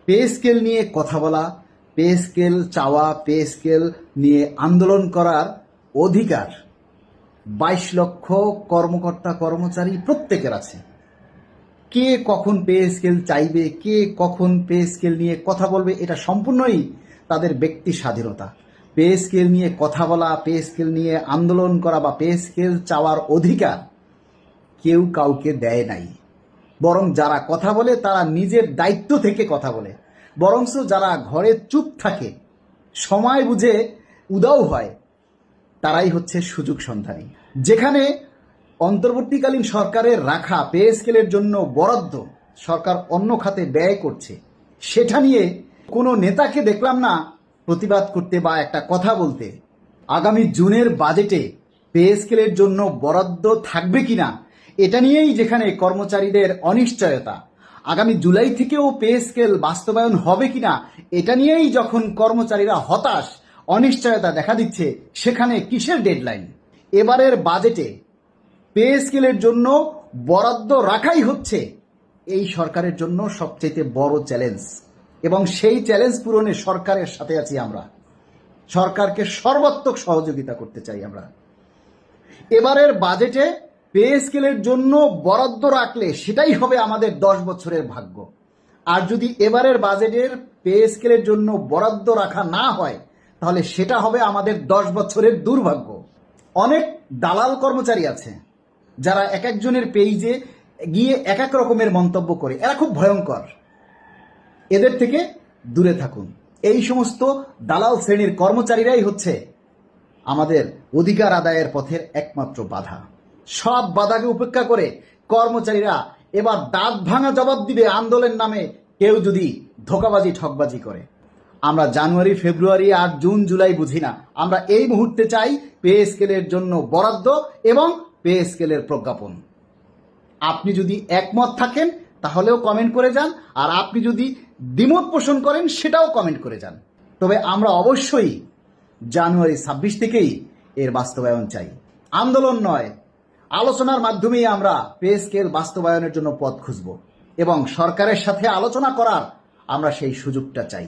Pay scale নিয়ে কথা বলা, পে স্কেল চাওয়া, পে স্কেল নিয়ে আন্দোলন করার অধিকার 22 লক্ষ কর্মকর্তা কর্মচারী প্রত্যেকের আছে। কে কখন পে স্কেল চাইবে, কে কখন পে স্কেল নিয়ে কথা বলবে, এটা সম্পূর্ণই তাদের ব্যক্তি স্বাধীনতা। পে স্কেল নিয়ে কথা বলা, পে স্কেল নিয়ে আন্দোলন করা বা পে স্কেল চাওয়ার অধিকার কেউ কাউকে দেয় নাই। বরং যারা কথা বলে তারা নিজের দায়িত্ব থেকে কথা বলে, বরঞ্চ যারা ঘরে চুপ থাকে, সময় বুঝে উদাও হয়, তারাই হচ্ছে সুযোগ সন্ধানী। যেখানে অন্তর্বর্তীকালীন সরকারের রাখা পে স্কেলের জন্য বরাদ্দ সরকার অন্য খাতে ব্যয় করছে, সেটা নিয়ে কোনো নেতাকে দেখলাম না প্রতিবাদ করতে বা একটা কথা বলতে। আগামী জুনের বাজেটে পে স্কেলের জন্য বরাদ্দ থাকবে কিনা এটা নিয়েই যেখানে কর্মচারীদের অনিশ্চয়তা, আগামী জুলাই থেকেও পে স্কেল বাস্তবায়ন হবে কিনা এটা নিয়েই যখন কর্মচারীরা হতাশ, অনিশ্চয়তা দেখা দিচ্ছে, সেখানে কিসের ডেডলাইন? এবারের বাজেটে পে স্কেলের জন্য বরাদ্দ রাখাই হচ্ছে এই সরকারের জন্য সবচেয়ে বড় চ্যালেঞ্জ, এবং সেই চ্যালেঞ্জ পূরণে সরকারের সাথে আছি আমরা। সরকারকে সর্বাত্মক সহযোগিতা করতে চাই আমরা। এবারের বাজেটে পে স্কেলের জন্য বরাদ্দ রাখলে সেটাই হবে আমাদের 10 বছরের ভাগ্য। আর যদি এবারের বাজেটের পে স্কেলের জন্য বরাদ্দ রাখা না হয়, তাহলে সেটা হবে আমাদের 10 বছরের দুর্ভাগ্য। অনেক দালাল কর্মচারী আছে যারা এক একজনের পেজে গিয়ে এক এক রকমের মন্তব্য করে, এরা খুব ভয়ঙ্কর। এদের থেকে দূরে থাকুন। এই সমস্ত দালাল শ্রেণীর কর্মচারীরাই হচ্ছে আমাদের অধিকার আদায়ের পথের একমাত্র বাধা। সব বাধাকে উপেক্ষা করে কর্মচারীরা এবার দাঁত ভাঙা জবাব দিবে আন্দোলনের নামে কেউ যদি ধোঁকাবাজি ঠকবাজি করে। আমরা জানুয়ারি, ফেব্রুয়ারি আর জুন, জুলাই বুঝি না, আমরা এই মুহূর্তে চাই পে স্কেলের জন্য বরাদ্দ এবং পে স্কেলের প্রজ্ঞাপন। আপনি যদি একমত থাকেন তাহলেও কমেন্ট করে যান, আর আপনি যদি দ্বিমত পোষণ করেন সেটাও কমেন্ট করে যান। তবে আমরা অবশ্যই জানুয়ারি 26 থেকেই এর বাস্তবায়ন চাই। আন্দোলন নয়, আলোচনার মাধ্যমেই আমরা পে স্কেল বাস্তবায়নের জন্য পথ খুঁজব, এবং সরকারের সাথে আলোচনা করার আমরা সেই সুযোগটা চাই।